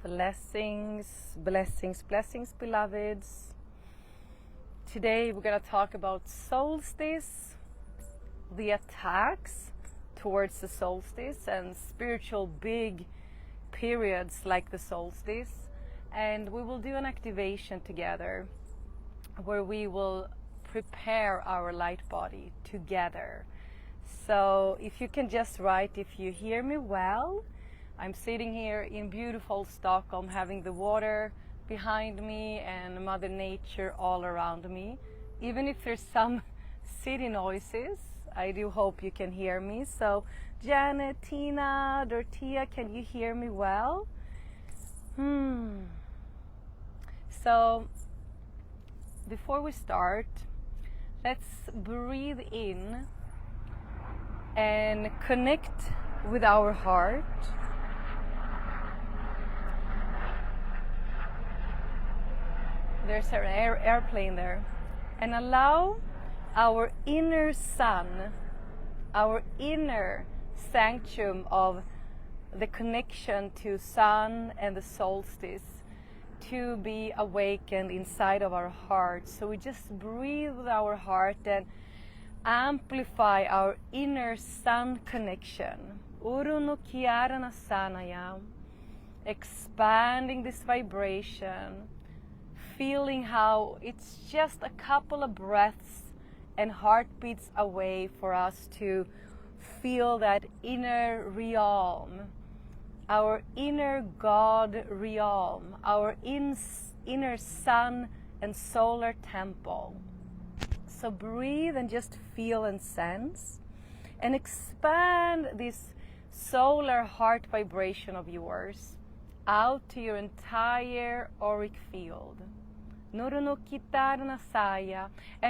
Blessings, blessings, blessings, beloveds. Today we're going to talk about solstice, the attacks towards the solstice, and spiritual big periods like the solstice. And we will do an activation together where we will prepare our light body together. So if you can just write if you hear me well. I'm sitting here in beautiful Stockholm, having the water behind me and Mother Nature all around me. Even if there's some city noises, I do hope you can hear me. So Janet, Tina, Dortia, can you hear me well? So before we start, let's breathe in and connect with our heart. There's an airplane there. And allow our inner sun, our inner sanctum of the connection to sun and the solstice to be awakened inside of our heart. So we just breathe with our heart and amplify our inner sun connection. Uruno kiarana sanaya. Expanding this vibration. Feeling how it's just a couple of breaths and heartbeats away for us to feel that inner realm, our inner God realm, our inner sun and solar temple. So breathe and just feel and sense and expand this solar heart vibration of yours out to your entire auric field. And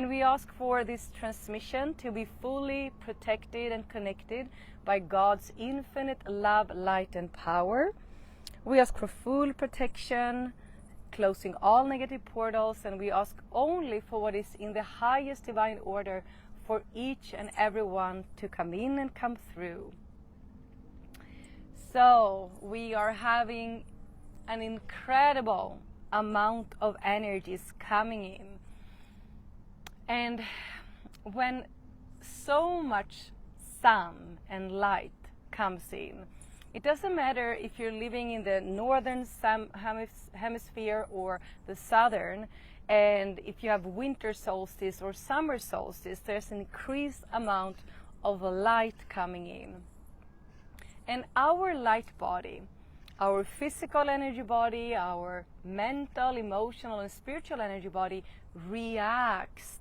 we ask for this transmission to be fully protected and connected by God's infinite love, light, and power. We ask for full protection, closing all negative portals, and we ask only for what is in the highest divine order for each and every one to come in and come through. So we are having an incredible amount of energies coming in, and when so much sun and light comes in, it doesn't matter if you're living in the northern hemisphere or the southern, and if you have winter solstice or summer solstice, there's an increased amount of light coming in. And our light body, our physical energy body, our mental, emotional, and spiritual energy body reacts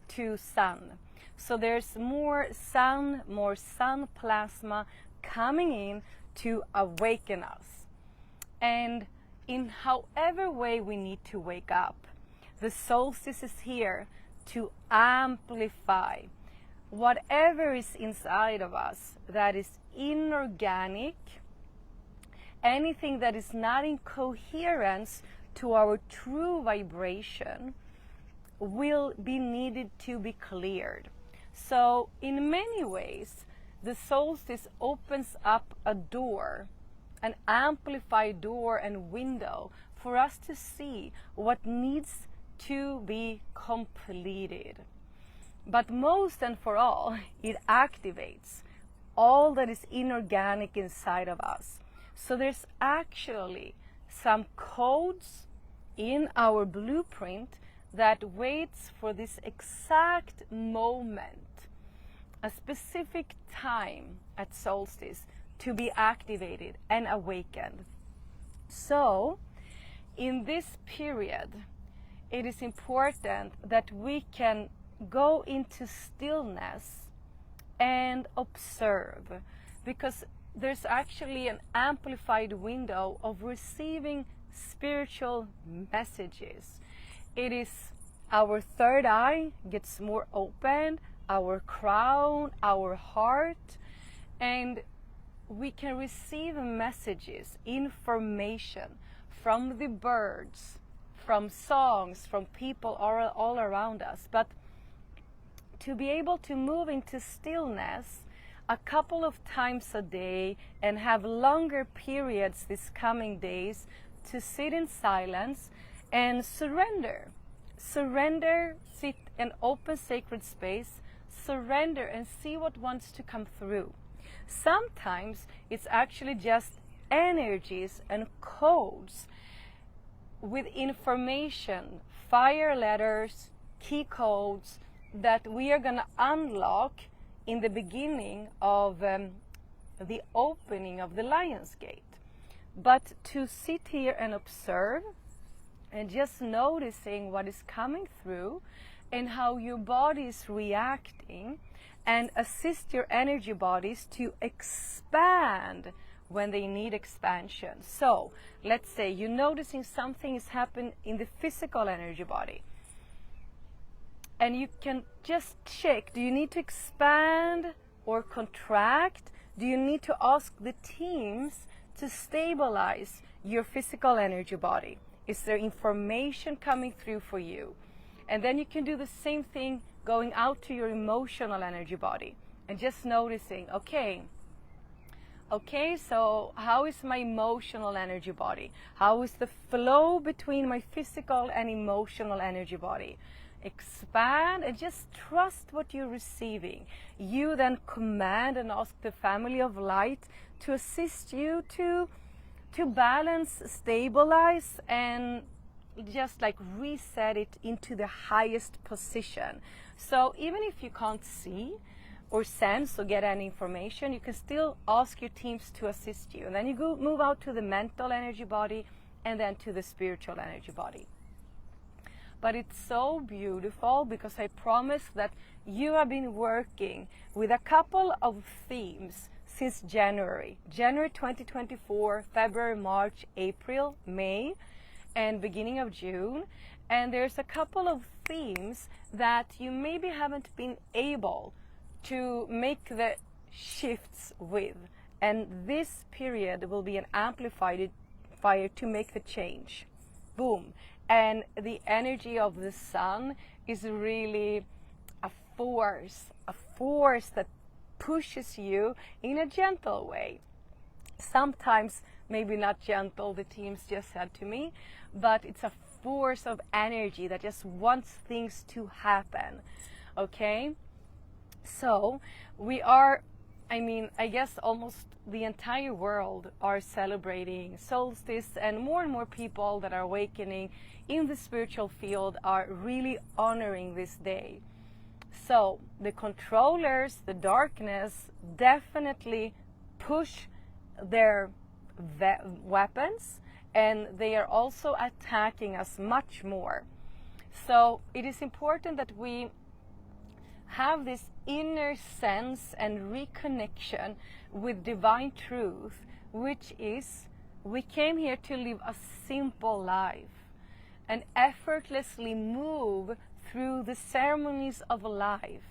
to sun. So there's more sun plasma coming in to awaken us. And in however way we need to wake up, the solstice is here to amplify whatever is inside of us that is inorganic. Anything that is not in coherence to our true vibration will be needed to be cleared. So in many ways, the solstice opens up a door, an amplified door and window for us to see what needs to be completed. But most and for all, it activates all that is inorganic inside of us. So there's actually some codes in our blueprint that waits for this exact moment, a specific time at solstice to be activated and awakened. So in this period, it is important that we can go into stillness and observe, because there's actually an amplified window of receiving spiritual messages. It is our third eye gets more open, our crown, our heart, and we can receive messages, information from the birds, from songs, from people all around us. But to be able to move into stillness, a couple of times a day and have longer periods these coming days to sit in silence and surrender. Surrender, sit in open sacred space, surrender and see what wants to come through. Sometimes it's actually just energies and codes with information, fire letters, key codes that we are going to unlock in the beginning of the opening of the Lion's Gate. But to sit here and observe and just noticing what is coming through and how your body is reacting, and assist your energy bodies to expand when they need expansion. So let's say you're noticing something is happening in the physical energy body, and you can just check, do you need to expand or contract? Do you need to ask the teams to stabilize your physical energy body? Is there information coming through for you? And then you can do the same thing going out to your emotional energy body and just noticing, okay, so how is my emotional energy body? How is the flow between my physical and emotional energy body? Expand and just trust what you're receiving. You then command and ask the family of light to assist you to balance, stabilize, and just like reset it into the highest position. So even if you can't see or sense or get any information, you can still ask your teams to assist you. And then you move out to the mental energy body and then to the spiritual energy body. But it's so beautiful because I promise that you have been working with a couple of themes since January 2024, February, March, April, May, and beginning of June. And there's a couple of themes that you maybe haven't been able to make the shifts with. And this period will be an amplified fire to make the change. Boom. And the energy of the sun is really a force that pushes you in a gentle way. Sometimes maybe not gentle, the teams just said to me, but it's a force of energy that just wants things to happen. Okay? So we are, I guess almost the entire world are celebrating solstice, and more people that are awakening in the spiritual field are really honoring this day. So the controllers, the darkness, definitely push their weapons, and they are also attacking us much more. So it is important that we have this inner sense and reconnection with divine truth, which is we came here to live a simple life and effortlessly move through the ceremonies of life.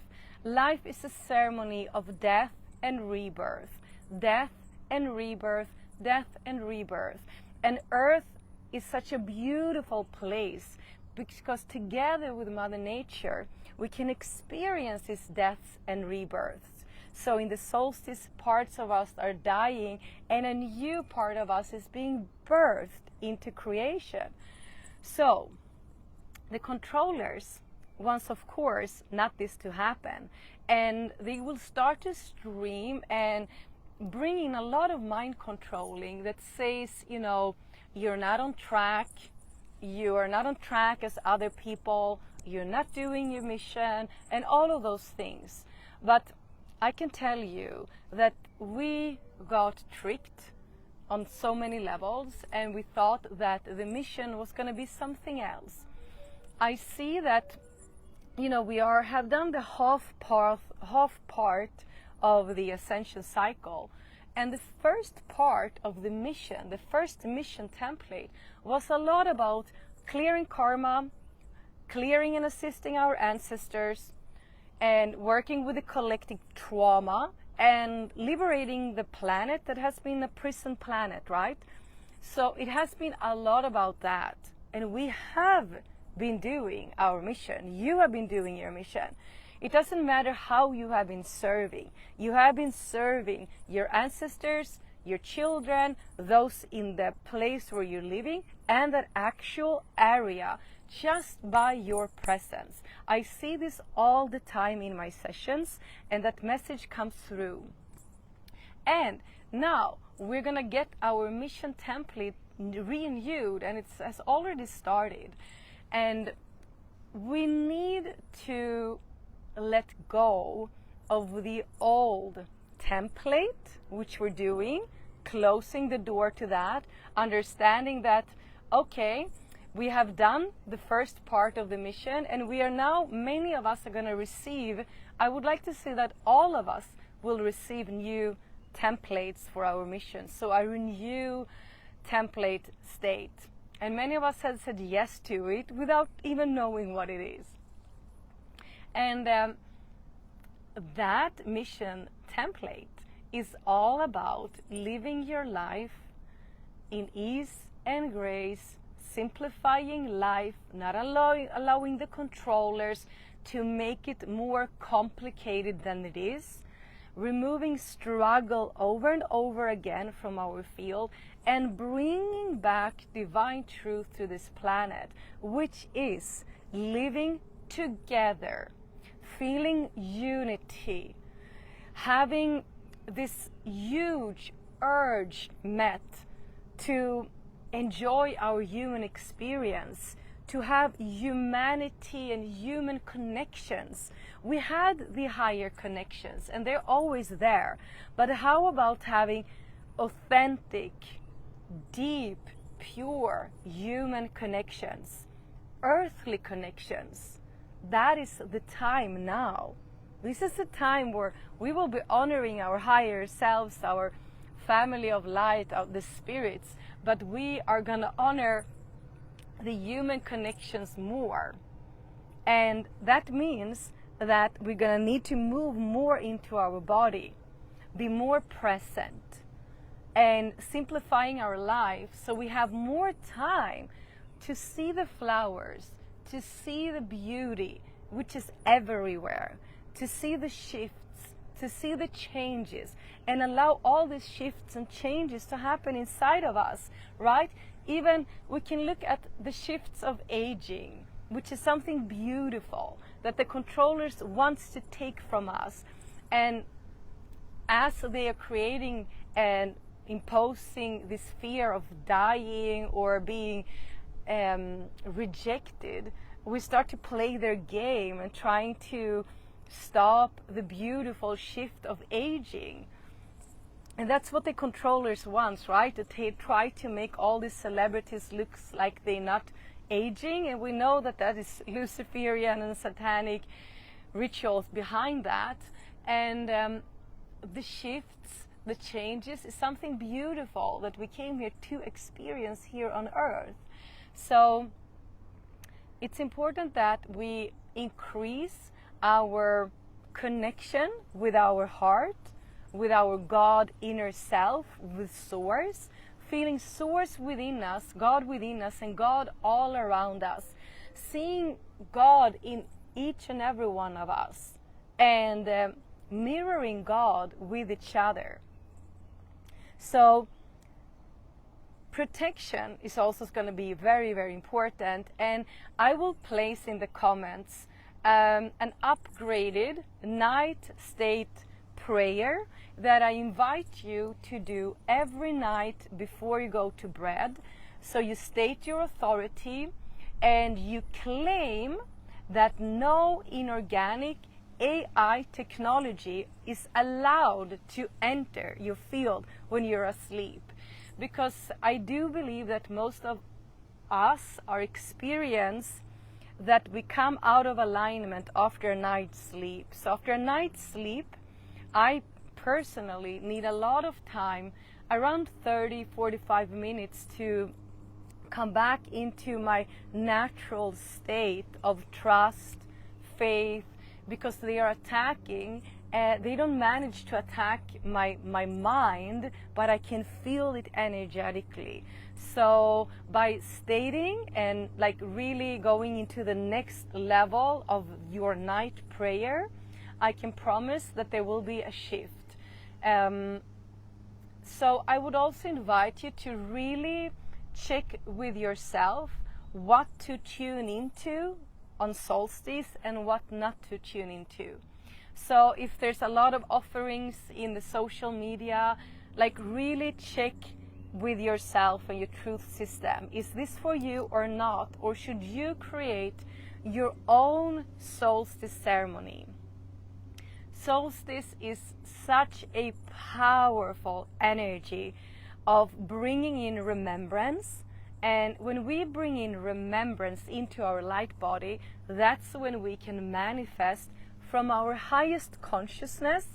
Life is a ceremony of death and rebirth, death and rebirth, death and rebirth. And Earth is such a beautiful place because together with Mother Nature, we can experience these deaths and rebirths. So in the solstice, parts of us are dying and a new part of us is being birthed into creation. So the controllers wants, of course, not this to happen. And they will start to stream and bring in a lot of mind controlling that says, you're not on track. You are not on track as other people. You're not doing your mission and all of those things. But I can tell you that we got tricked on so many levels, and we thought that the mission was going to be something else. I see that, we have done the half part of the ascension cycle. And the first part of the mission, the first mission template, was a lot about clearing karma, clearing and assisting our ancestors, and working with the collective trauma, and liberating the planet that has been a prison planet, right? So it has been a lot about that. And we have been doing our mission. You have been doing your mission. It doesn't matter how you have been serving. You have been serving your ancestors, your children, those in the place where you're living, and that actual area, just by your presence. I see this all the time in my sessions, and that message comes through. And now we're gonna get our mission template renewed, and it has already started. And we need to let go of the old template, which we're doing, closing the door to that, understanding that, okay, we have done the first part of the mission, and we are now, many of us are going to receive, I would like to say that all of us will receive new templates for our mission. So a renew template state. And many of us have said yes to it without even knowing what it is. And that mission template is all about living your life in ease and grace, simplifying life, not allowing the controllers to make it more complicated than it is, removing struggle over and over again from our field, and bringing back divine truth to this planet, which is living together, feeling unity, having this huge urge met to enjoy our human experience, to have humanity and human connections. We had the higher connections, and they're always there. But how about having authentic, deep, pure human connections, earthly connections? That is the time now. This is the time where we will be honoring our higher selves, our family of light, the spirits, but we are going to honor the human connections more. And that means that we're going to need to move more into our body, be more present, and simplifying our life so we have more time to see the flowers, to see the beauty, which is everywhere, to see the shifts, to see the changes, and allow all these shifts and changes to happen inside of us, right? Even we can look at the shifts of aging, which is something beautiful that the controllers wants to take from us. And as they are creating and imposing this fear of dying or being rejected, we start to play their game and trying to stop the beautiful shift of aging. And that's what the controllers want, right? That they try to make all these celebrities look like they're not aging, and we know that that is Luciferian and satanic rituals behind that. And the shifts, the changes is something beautiful that we came here to experience here on earth. So it's important that we increase our connection with our heart, with our God inner self, with Source, feeling Source within us, God within us, and God all around us, seeing God in each and every one of us, and mirroring God with each other. So protection is also going to be very, very important, and I will place in the comments an upgraded night state prayer that I invite you to do every night before you go to bed. So you state your authority and you claim that no inorganic AI technology is allowed to enter your field when you're asleep. Because I do believe that most of us are experience that we come out of alignment after a night's sleep. So after a night's sleep, I personally need a lot of time, around 30-45 minutes, to come back into my natural state of trust, faith, because they are attacking they don't manage to attack my mind, but I can feel it energetically. So by stating and like really going into the next level of your night prayer, I can promise that there will be a shift. So I would also invite you to really check with yourself what to tune into on Solstice and what not to tune into. So if there's a lot of offerings in the social media, like really check with yourself and your truth system. Is this for you or not? Or should you create your own solstice ceremony? Solstice is such a powerful energy of bringing in remembrance. And when we bring in remembrance into our light body, that's when we can manifest from our highest consciousness,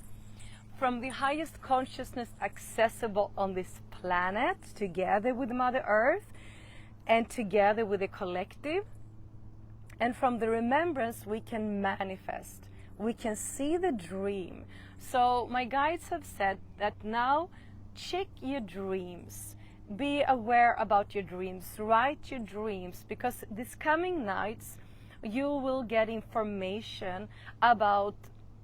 from the highest consciousness accessible on this planet, together with Mother Earth and together with the collective. And from the remembrance we can manifest. We can see the dream. So my guides have said that now check your dreams. Be aware about your dreams. Write your dreams, because this coming nights you will get information about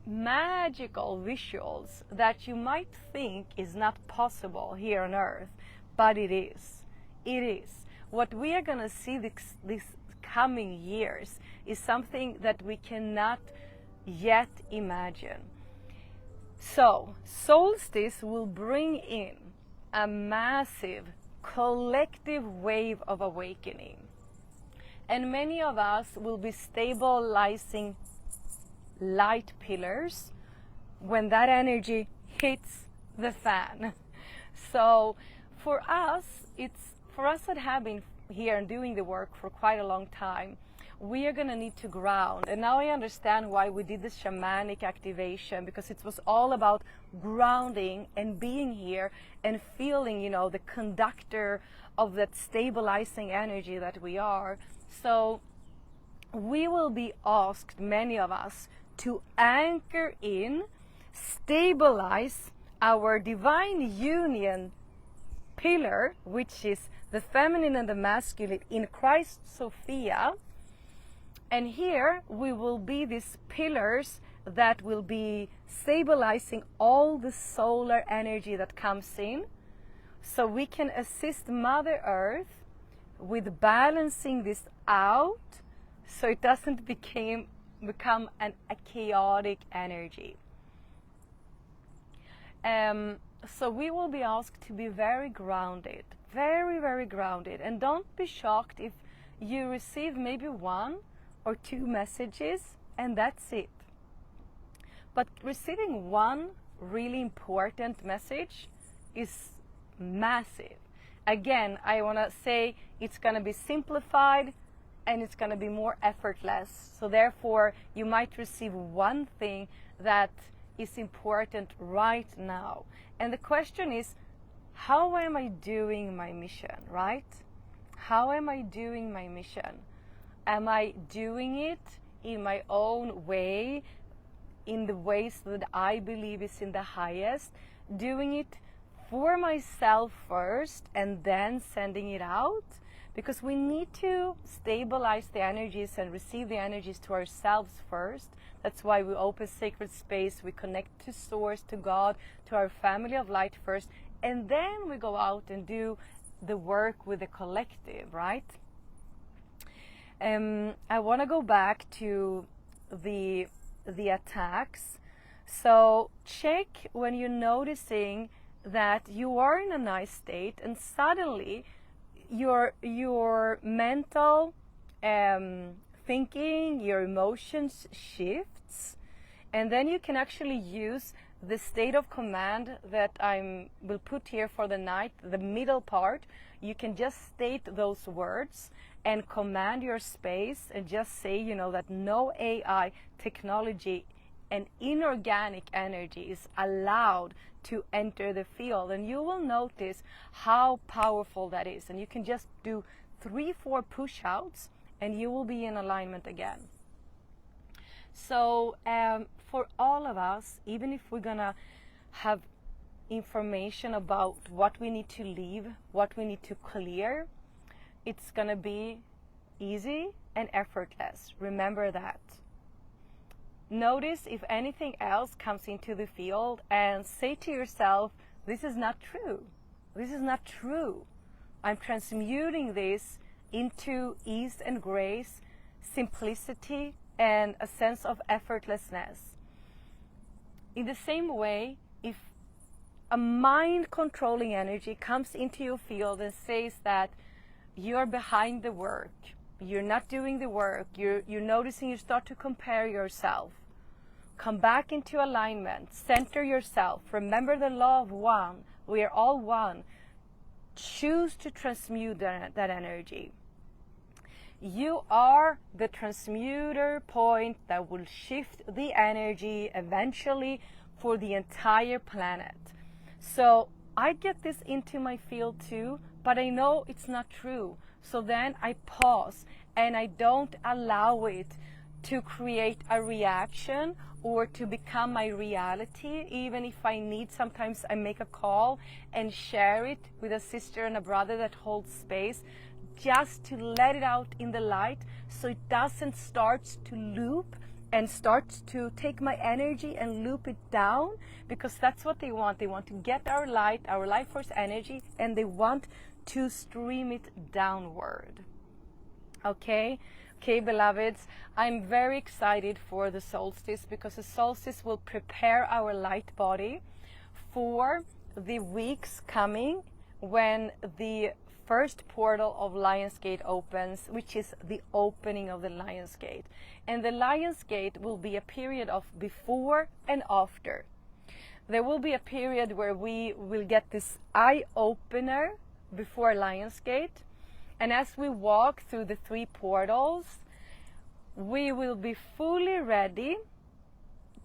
magical visuals that you might think is not possible here on Earth, but it is. It is. What we are going to see this coming years is something that we cannot yet imagine. So, Solstice will bring in a massive collective wave of awakening. And many of us will be stabilizing light pillars when that energy hits the fan. So for us that have been here and doing the work for quite a long time, we are going to need to ground. And now I understand why we did this shamanic activation, because it was all about grounding and being here and feeling, the conductor of that stabilizing energy that we are. So we will be asked, many of us, to anchor in, stabilize our divine union pillar, which is the feminine and the masculine in Christ Sophia. And here we will be these pillars that will be stabilizing all the solar energy that comes in, so we can assist Mother Earth with balancing this out, so it doesn't become a chaotic energy. So we will be asked to be very grounded, very, very grounded. And don't be shocked if you receive maybe 1 or 2 messages and that's it. But receiving one really important message is massive. Again, I want to say it's going to be simplified and it's going to be more effortless. So therefore, you might receive one thing that is important right now. And the question is, how am I doing my mission, right? How am I doing my mission? Am I doing it in my own way, in the ways that I believe is in the highest, doing it for myself first and then sending it out? Because we need to stabilize the energies and receive the energies to ourselves first. That's why we open sacred space, we connect to Source, to God, to our family of light first, and then we go out and do the work with the collective, right? I want to go back to the attacks. So check when you're noticing that you are in a nice state and suddenly your mental thinking, your emotions shifts, and then you can actually use the state of command that I will put here for the night, the middle part. You can just state those words and command your space and just say, that no AI technology and inorganic energy is allowed to enter the field. And you will notice how powerful that is. And you can just do 3-4 push-outs and you will be in alignment again. So for all of us, even if we're gonna have information about what we need to leave, what we need to clear, it's gonna be easy and effortless. Remember that. Notice if anything else comes into the field and say to yourself, this is not true. This is not true. I'm transmuting this into ease and grace, simplicity, and a sense of effortlessness. In the same way, if a mind-controlling energy comes into your field and says that you're behind the work, you're not doing the work, you're noticing you start to compare yourself, come back into alignment, center yourself, remember the law of one, we are all one. Choose to transmute that energy. You are the transmuter point that will shift the energy eventually for the entire planet. So I get this into my field too, but I know it's not true. So then I pause and I don't allow it to create a reaction or to become my reality. Even if I need, sometimes I make a call and share it with a sister and a brother that holds space, just to let it out in the light so it doesn't start to loop and starts to take my energy and loop it down, because that's what they want. They want to get our light, our life force energy, and they want to stream it downward. Okay, beloveds, I'm very excited for the solstice, because the solstice will prepare our light body for the weeks coming when the first portal of Lion's Gate opens, which is the opening of the Lion's Gate. And the Lion's Gate will be a period of before and after. There will be a period where we will get this eye opener before Lion's Gate. And as we walk through the 3 portals, we will be fully ready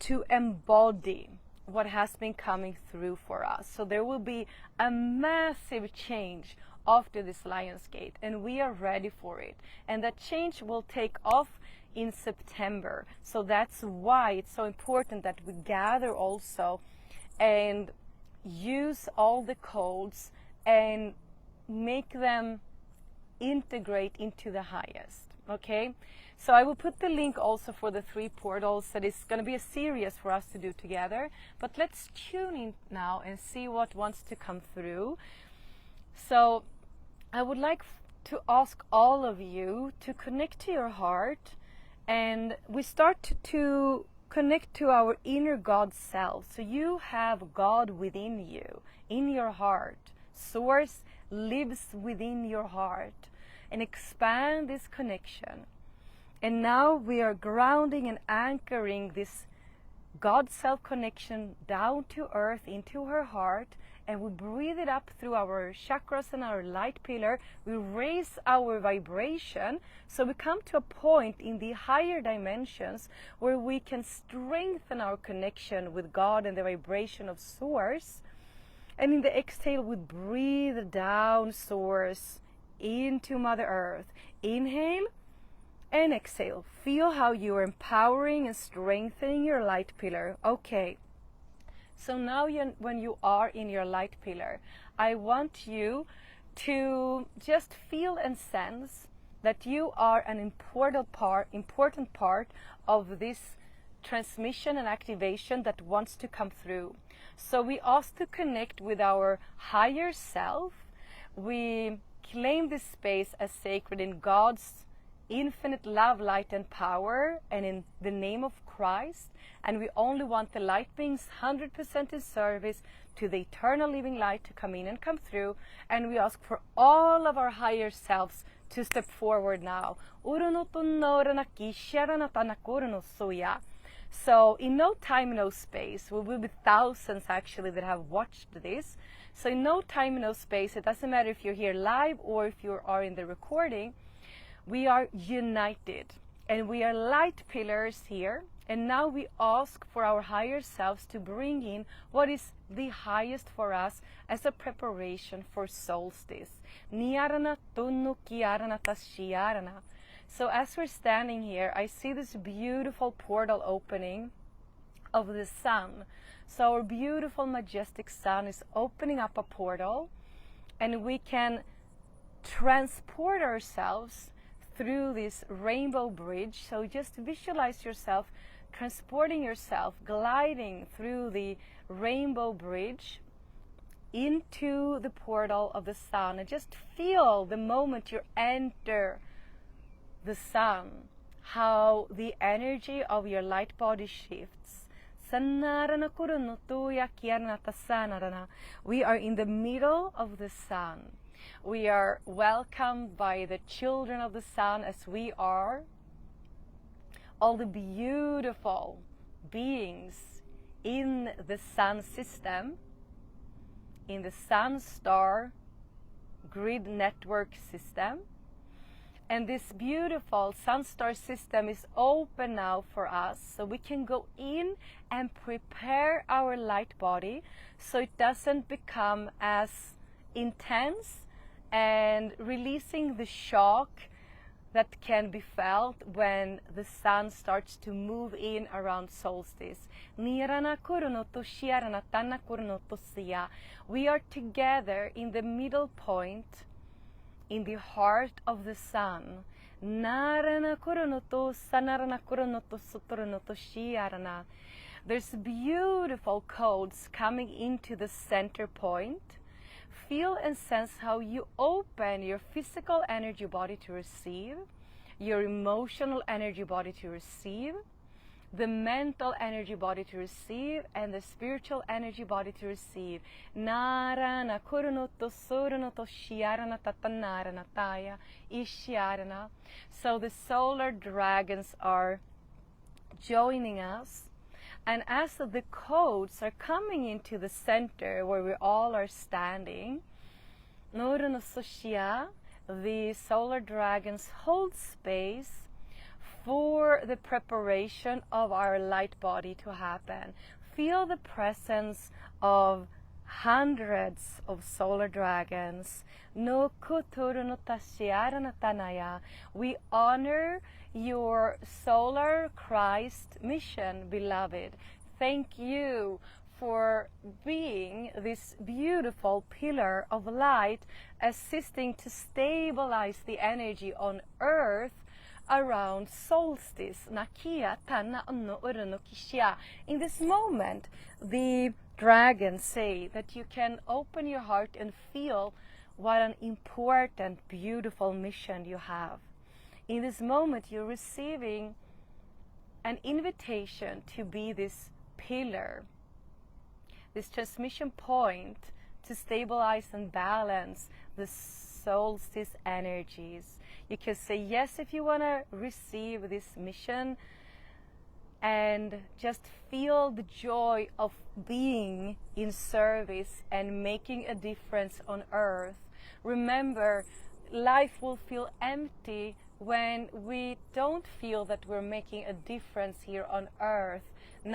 to embody what has been coming through for us. So there will be a massive change after this Lion's Gate, and we are ready for it. And that change will take off in September. So that's why it's so important that we gather also and use all the codes and make them integrate into the highest. Okay, so I will put the link also for the 3 portals. That is going to be a series for us to do together, but let's tune in now and see what wants to come through. So I would like to ask all of you to connect to your heart, and we start to connect to our inner God self. So you have God within you, in your heart. Source lives within your heart, and expand this connection. And now we are grounding and anchoring this God self connection down to earth, into her heart, and we breathe it up through our chakras and our light pillar. We raise our vibration, so we come to a point in the higher dimensions where we can strengthen our connection with God and the vibration of Source. And in the exhale, we breathe down Source into Mother Earth. Inhale and exhale. Feel how you are empowering and strengthening your light pillar. Okay. So now when you are in your light pillar, I want you to just feel and sense that you are an important part of this transmission and activation that wants to come through. So we ask to connect with our higher self. We claim this space as sacred in God's infinite love, light, and power, and in the name of Christ. And we only want the light beings 100% in service to the eternal living light to come in and come through. And we ask for all of our higher selves to step forward now. So in no time, no space, we will be thousands actually that have watched this. So in no time, no space, it doesn't matter if you're here live or if you are in the recording, we are united and we are light pillars here. And now we ask for our higher selves to bring in what is the highest for us as a preparation for solstice. So as we're standing here, I see this beautiful portal opening of the sun. So our beautiful, majestic sun is opening up a portal, and we can transport ourselves through this rainbow bridge. So just visualize yourself transporting yourself, gliding through the rainbow bridge into the portal of the sun, and just feel the moment you enter the sun, how the energy of your light body shifts. We are in the middle of the sun. We are welcomed by the children of the sun as we are. All the beautiful beings in the sun system, in the sun star grid network system. And this beautiful sun star system is open now for us, so we can go in and prepare our light body so it doesn't become as intense, and releasing the shock that can be felt when the sun starts to move in around solstice. We are together in the middle point, in the heart of the sun. There's beautiful codes coming into the center point. Feel and sense how you open your physical energy body to receive, your emotional energy body to receive, the mental energy body to receive, and the spiritual energy body to receive. So the solar dragons are joining us. And as the codes are coming into the center where we all are standing, the solar dragons hold space for the preparation of our light body to happen. Feel the presence of hundreds of solar dragons. We honor your solar Christ mission, beloved. Thank you for being this beautiful pillar of light, assisting to stabilize the energy on earth around solstice. In this moment, the dragons say that you can open your heart and feel what an important, beautiful mission you have. In this moment, you're receiving an invitation to be this pillar, this transmission point to stabilize and balance the solstice energies. You can say yes if you want to receive this mission and just feel the joy of being in service and making a difference on earth. Remember, life will feel empty when we don't feel that we're making a difference here on earth. You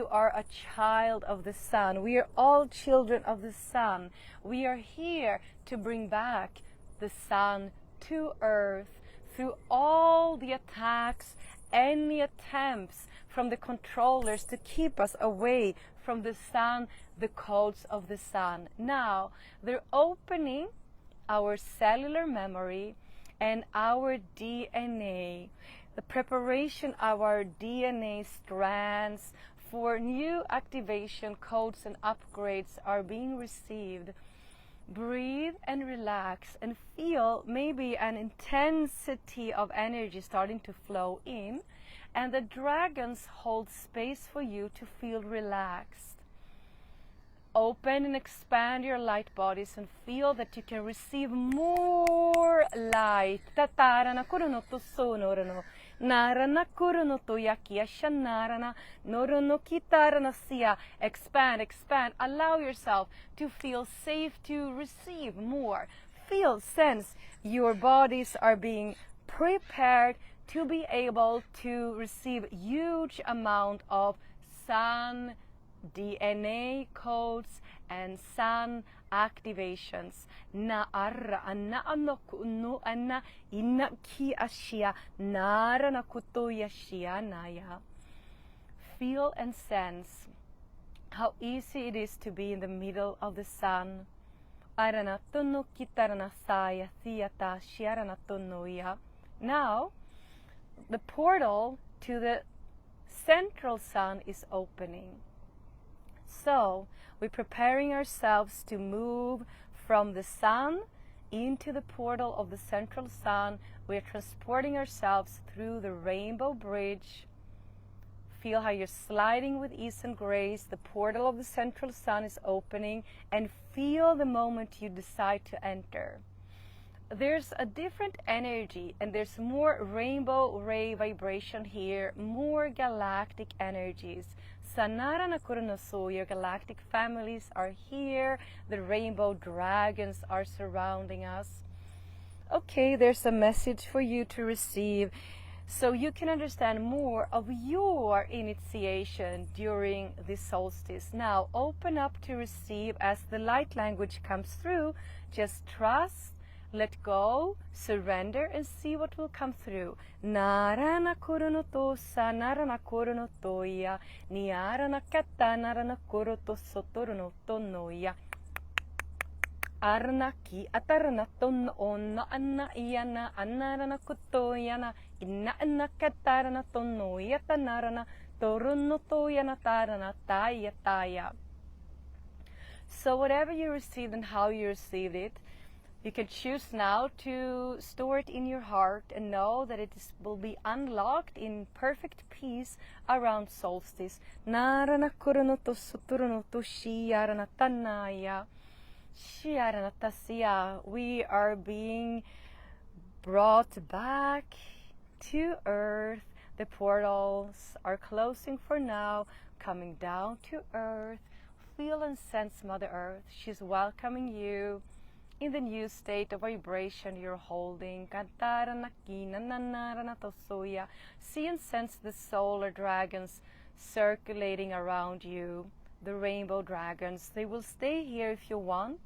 are a child of the sun. We are all children of the sun. We are here to bring back the sun to earth through all the attacks, any attempts from the controllers to keep us away from the sun, the codes of the sun. Now, they're opening our cellular memory and our DNA, the preparation of our DNA strands for new activation codes and upgrades are being received. Breathe and relax and feel maybe an intensity of energy starting to flow in, and the dragons hold space for you to feel relaxed. Open and expand your light bodies and feel that you can receive more light. Expand, expand. Allow yourself to feel safe to receive more. Feel, sense your bodies are being prepared to be able to receive huge amount of sun DNA codes and sun activations. Na arra anna anoku no anna inna ki ashia nara na kuto yashia naya. Feel and sense how easy it is to be in the middle of the sun. Arana tono kitarana saya thiata shiarana tonoya. Now, the portal to the central sun is opening. So, we're preparing ourselves to move from the sun into the portal of the central sun. We're transporting ourselves through the rainbow bridge. Feel how you're sliding with ease and grace. The portal of the central sun is opening, and feel the moment you decide to enter. There's a different energy, and there's more rainbow ray vibration here, more galactic energies. Sanara Nakurunoso, your galactic families are here. The rainbow dragons are surrounding us. Okay, there's a message for you to receive, so you can understand more of your initiation during this solstice. Now, open up to receive as the light language comes through. Just trust, let go, surrender, and see what will come through. Narana kurunotosa, narana kurunotoya, niarana kata, narana kurutosotorunotonoya. Arnaki atarana ton onna anna iana anarana kutoyana inna anna katarana tonoya tanarana torunotoyana tarana taya taya. So whatever you received and how you received it, you can choose now to store it in your heart and know that will be unlocked in perfect peace around solstice. Narana kurunoto suturunoto shiyarana tanaya. We are being brought back to earth. The portals are closing for now, coming down to earth. Feel and sense Mother Earth. She's welcoming you in the new state of vibration you're holding. See and sense the solar dragons circulating around you. The rainbow dragons, they will stay here if you want,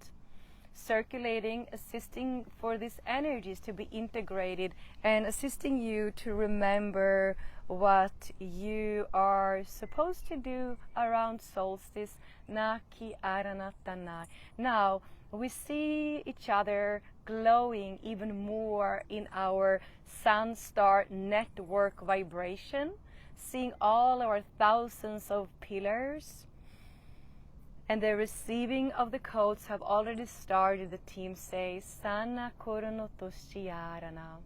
circulating, assisting for these energies to be integrated and assisting you to remember what you are supposed to do around solstice. Naki arana tanai. Now, we see each other glowing even more in our Sun Star network vibration, seeing all our thousands of pillars. And the receiving of the codes have already started. The team says, Sana koronotoshiarana.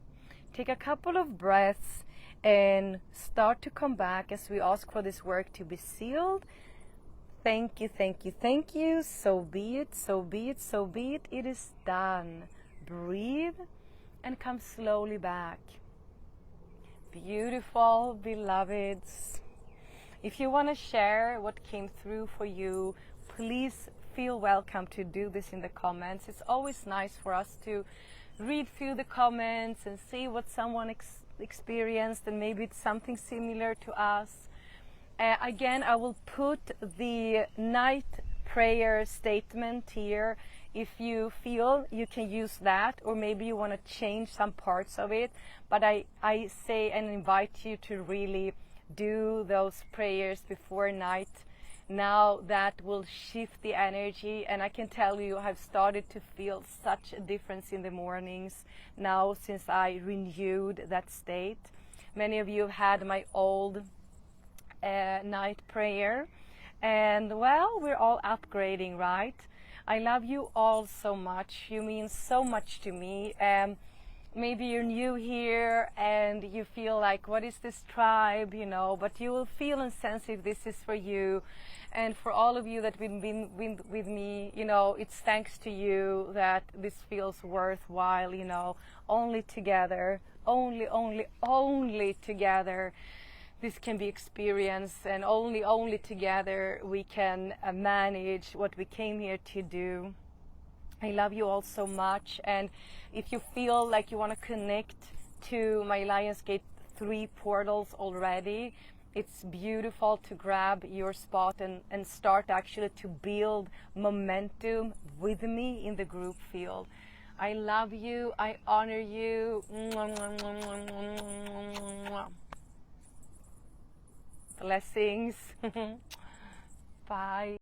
Take a couple of breaths and start to come back as we ask for this work to be sealed. Thank you, thank you, thank you. So be it, so be it, so be it. It is done. Breathe and come slowly back. Beautiful beloveds. If you want to share what came through for you, please feel welcome to do this in the comments. It's always nice for us to read through the comments and see what someone experienced, and maybe it's something similar to us. Again, I will put the night prayer statement here. If you feel you can use that, or maybe you want to change some parts of it, but I say and invite you to really do those prayers before night. Now that will shift the energy, and I can tell you I've started to feel such a difference in the mornings now since I renewed that state. Many of you have had my old night prayer, and well, we're all upgrading, right? I love you all so much. You mean so much to me. Maybe you're new here and you feel like, what is this tribe, you know, but you will feel and sense if this is for you. And for all of you that have been with me, you know, it's thanks to you that this feels worthwhile, you know. Only together, only together this can be experienced, and only together we can manage what we came here to do. I love you all so much, and if you feel like you want to connect to my Lionsgate 3 portals already, it's beautiful to grab your spot and start actually to build momentum with me in the group field. I love you. I honor you. Blessings. Bye.